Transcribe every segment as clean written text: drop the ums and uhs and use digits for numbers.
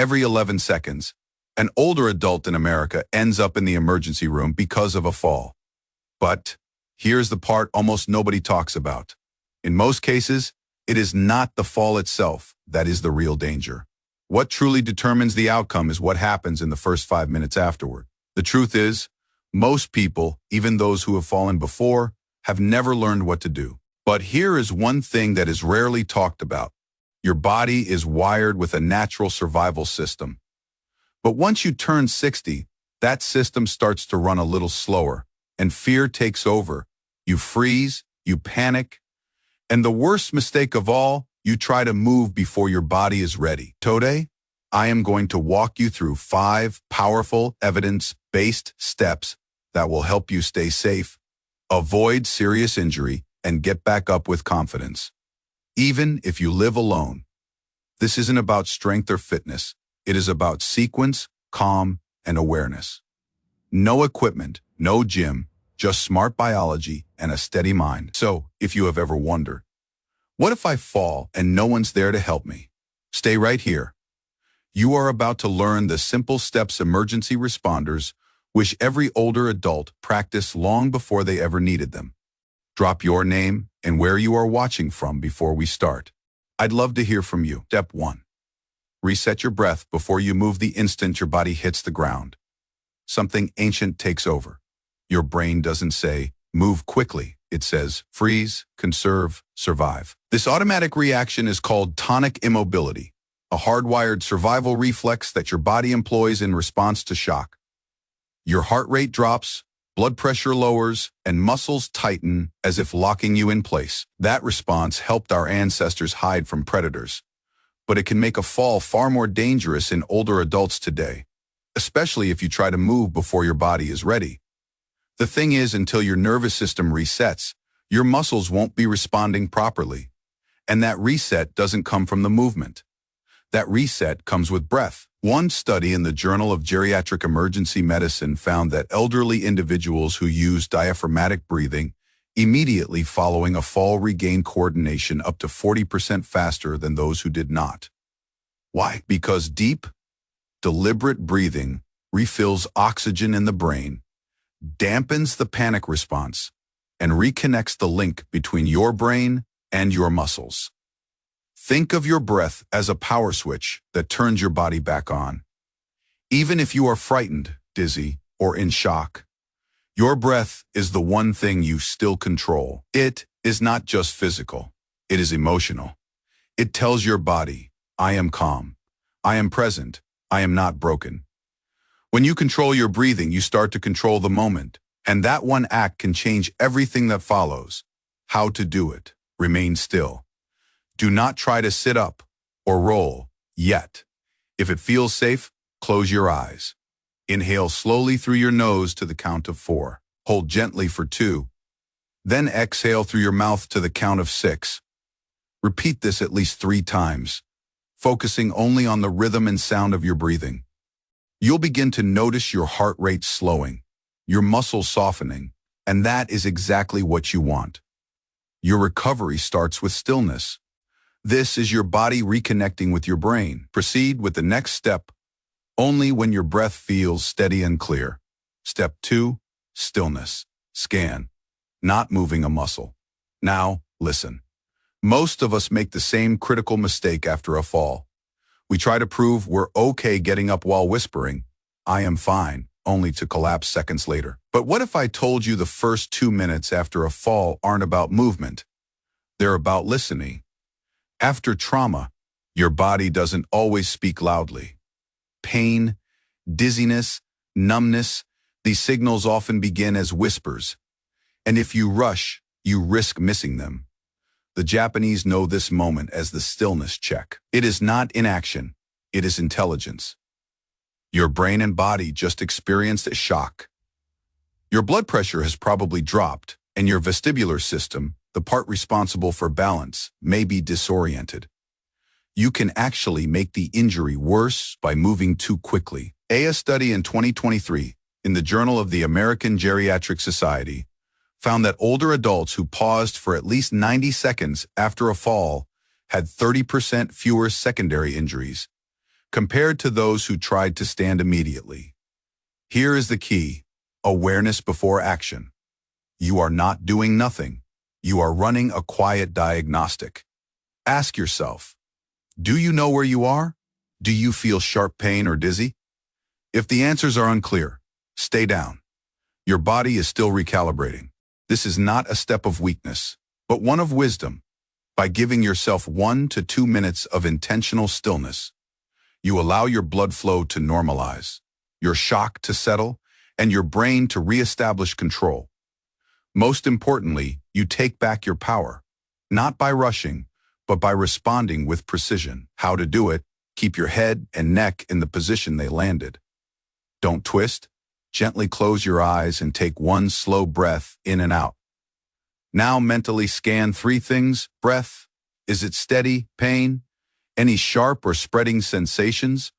every 11 seconds, an older adult in America ends up in the emergency room because of a fall. But here's the part almost nobody talks about. In most cases, it is not the fall itself that is the real danger. What truly determines the outcome is what happens in the first 5 minutes afterward. The truth is, most people, even those who have fallen before, have never learned what to do. But here is one thing that is rarely talked about. Your body is wired with a natural survival system. But once you turn 60, that system starts to run a little slower, and fear takes over. You freeze, you panic, and the worst mistake of all, you try to move before your body is ready. Today, I am going to walk you through 5 powerful, evidence-based steps that will help you stay safe, avoid serious injury, and get back up with confidence. Even if you live alone, this isn't about strength or fitness. It is about sequence, calm, and awareness. No equipment, no gym, just smart biology and a steady mind. So, if you have ever wondered, what if I fall and no one's there to help me? Stay right here. You are about to learn the simple steps emergency responders wish every older adult practiced long before they ever needed them. Drop your name and where you are watching from before we start. I'd love to hear from you. Step 1. Reset your breath before you move the instant your body hits the ground. Something ancient takes over. Your brain doesn't say, move quickly. It says, freeze, conserve, survive. This automatic reaction is called tonic immobility, a hardwired survival reflex that your body employs in response to shock. Your heart rate drops, blood pressure lowers, and muscles tighten as if locking you in place. That response helped our ancestors hide from predators. But it can make a fall far more dangerous in older adults today, especially if you try to move before your body is ready. The thing is, until your nervous system resets, your muscles won't be responding properly. And that reset doesn't come from the movement. That reset comes with breath. One study in the Journal of Geriatric Emergency Medicine found that elderly individuals who used diaphragmatic breathing immediately following a fall regained coordination up to 40% faster than those who did not. Why? Because deep, deliberate breathing refills oxygen in the brain, dampens the panic response, and reconnects the link between your brain and your muscles. Think of your breath as a power switch that turns your body back on. Even if you are frightened, dizzy, or in shock, your breath is the one thing you still control. It is not just physical. It is emotional. It tells your body, I am calm. I am present. I am not broken. When you control your breathing, you start to control the moment, and that one act can change everything that follows. How to do it. Remain still. Do not try to sit up or roll yet. If it feels safe, close your eyes. Inhale slowly through your nose to the count of 4. Hold gently for 2. Then exhale through your mouth to the count of 6. Repeat this at least 3 times, focusing only on the rhythm and sound of your breathing. You'll begin to notice your heart rate slowing, your muscles softening, and that is exactly what you want. Your recovery starts with stillness. This is your body reconnecting with your brain. Proceed with the next step only when your breath feels steady and clear. Step 2, stillness. Scan, not moving a muscle. Now, listen. Most of us make the same critical mistake after a fall. We try to prove we're okay getting up while whispering, I am fine, only to collapse seconds later. But what if I told you the first 2 minutes after a fall aren't about movement? They're about listening. After trauma, your body doesn't always speak loudly. Pain, dizziness, numbness, these signals often begin as whispers. And if you rush, you risk missing them. The Japanese know this moment as the stillness check. It is not inaction, it is intelligence. Your brain and body just experienced a shock. Your blood pressure has probably dropped, and your vestibular system, the part responsible for balance, may be disoriented. You can actually make the injury worse by moving too quickly. A study in 2023 in the Journal of the American Geriatric Society found that older adults who paused for at least 90 seconds after a fall had 30% fewer secondary injuries, compared to those who tried to stand immediately. Here is the key: awareness before action. You are not doing nothing. You are running a quiet diagnostic. Ask yourself, do you know where you are? Do you feel sharp pain or dizzy? If the answers are unclear, stay down. Your body is still recalibrating. This is not a step of weakness, but one of wisdom. By giving yourself 1 to 2 minutes of intentional stillness, you allow your blood flow to normalize, your shock to settle, and your brain to reestablish control. Most importantly, you take back your power, not by rushing, but by responding with precision. How to do it: keep your head and neck in the position they landed. Don't twist. Gently close your eyes and take one slow breath in and out. Now mentally scan 3 things. Breath. Is it steady? Pain? Any sharp or spreading sensations?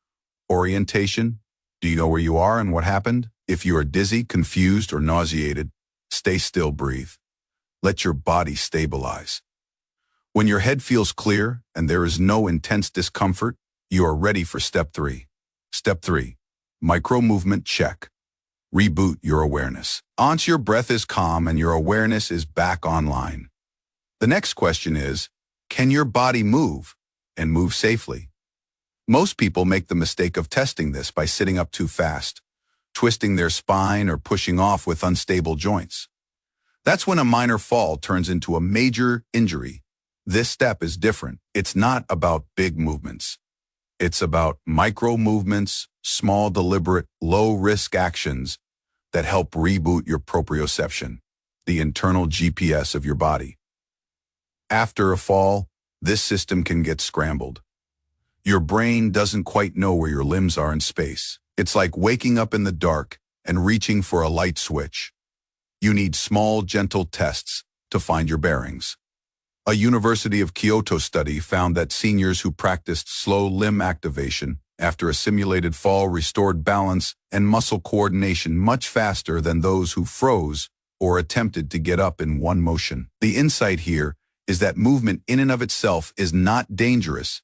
Orientation. Do you know where you are and what happened? If you are dizzy, confused, or nauseated, stay still, breathe. Let your body stabilize. When your head feels clear and there is no intense discomfort, you are ready for step 3. Step 3. Micro movement check. Reboot your awareness. Once your breath is calm and your awareness is back online, the next question is, can your body move and move safely? Most people make the mistake of testing this by sitting up too fast, twisting their spine, or pushing off with unstable joints. That's when a minor fall turns into a major injury. This step is different. It's not about big movements. It's about micro movements, small, deliberate, low-risk actions that help reboot your proprioception, the internal GPS of your body. After a fall, this system can get scrambled. Your brain doesn't quite know where your limbs are in space. It's like waking up in the dark and reaching for a light switch. You need small, gentle tests to find your bearings. A University of Kyoto study found that seniors who practiced slow limb activation after a simulated fall restored balance and muscle coordination much faster than those who froze or attempted to get up in one motion. The insight here is that movement in and of itself is not dangerous.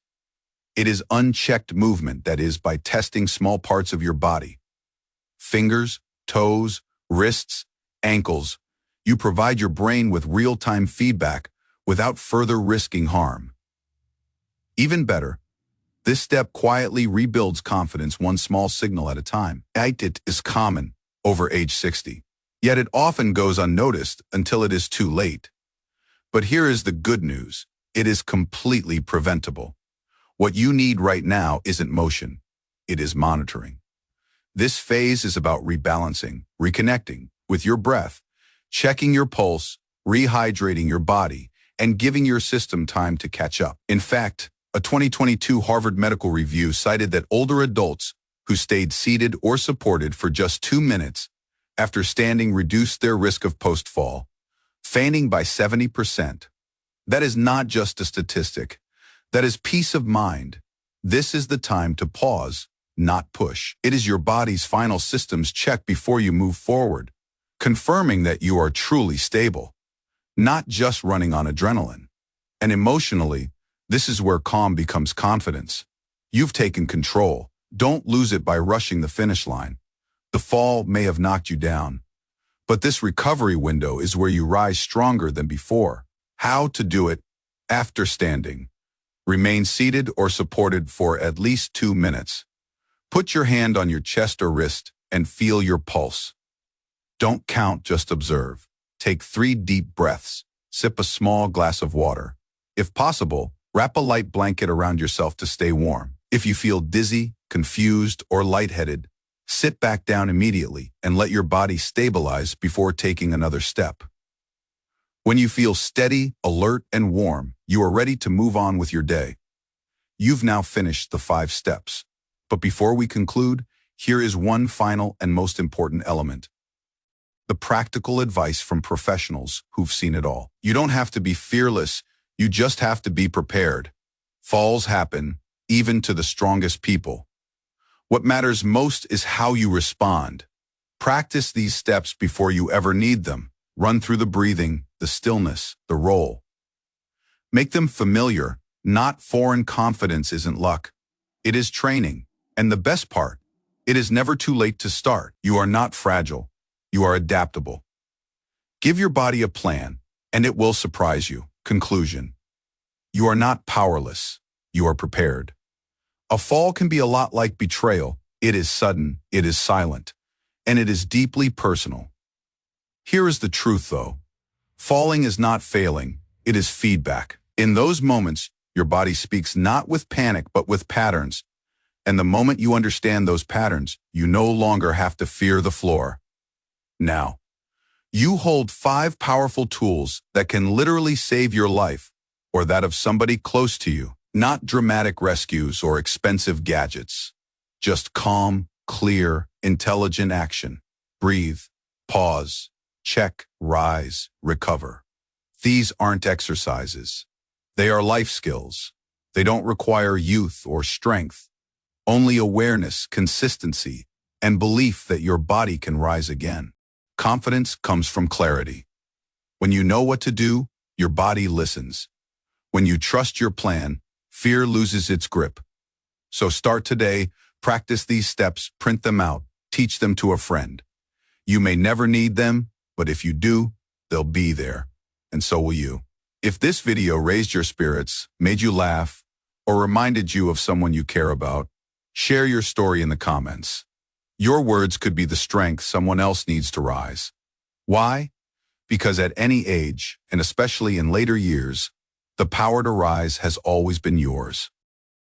It is unchecked movement, that is, by testing small parts of your body. Fingers, toes, wrists, ankles. You provide your brain with real-time feedback without further risking harm. Even better, this step quietly rebuilds confidence one small signal at a time. It is common over age 60, yet it often goes unnoticed until it is too late. But here is the good news. It is completely preventable. What you need right now isn't motion. It is monitoring. This phase is about rebalancing, reconnecting with your breath, checking your pulse, rehydrating your body, and giving your system time to catch up. In fact, a 2022 Harvard Medical Review cited that older adults who stayed seated or supported for just 2 minutes after standing reduced their risk of post-fall, fainting by 70%. That is not just a statistic. That is peace of mind. This is the time to pause, not push. It is your body's final systems check before you move forward, confirming that you are truly stable, not just running on adrenaline. And emotionally, this is where calm becomes confidence. You've taken control. Don't lose it by rushing the finish line. The fall may have knocked you down, but this recovery window is where you rise stronger than before. How to do it: after standing, remain seated or supported for at least 2 minutes. Put your hand on your chest or wrist and feel your pulse. Don't count, just observe. Take 3 deep breaths. Sip a small glass of water. If possible, wrap a light blanket around yourself to stay warm. If you feel dizzy, confused, or lightheaded, sit back down immediately and let your body stabilize before taking another step. When you feel steady, alert, and warm, you are ready to move on with your day. You've now finished the 5 steps. But before we conclude, here is one final and most important element: the practical advice from professionals who've seen it all. You don't have to be fearless. You just have to be prepared. Falls happen, even to the strongest people. What matters most is how you respond. Practice these steps before you ever need them. Run through the breathing, the stillness, the roll. Make them familiar, not foreign. Confidence isn't luck. It is training. And the best part, it is never too late to start. You are not fragile. You are adaptable. Give your body a plan, and it will surprise you. Conclusion. You are not powerless. You are prepared. A fall can be a lot like betrayal. It is sudden, it is silent, and it is deeply personal. Here is the truth, though. Falling is not failing. It is feedback. In those moments, your body speaks not with panic, but with patterns. And the moment you understand those patterns, you no longer have to fear the floor. Now, you hold 5 powerful tools that can literally save your life or that of somebody close to you. Not dramatic rescues or expensive gadgets. Just calm, clear, intelligent action. Breathe, pause, check, rise, recover. These aren't exercises. They are life skills. They don't require youth or strength. Only awareness, consistency, and belief that your body can rise again. Confidence comes from clarity. When you know what to do, your body listens. When you trust your plan, fear loses its grip. So start today, practice these steps, print them out, teach them to a friend. You may never need them, but if you do, they'll be there, and so will you. If this video raised your spirits, made you laugh, or reminded you of someone you care about, share your story in the comments. Your words could be the strength someone else needs to rise. Why? Because at any age, and especially in later years, the power to rise has always been yours.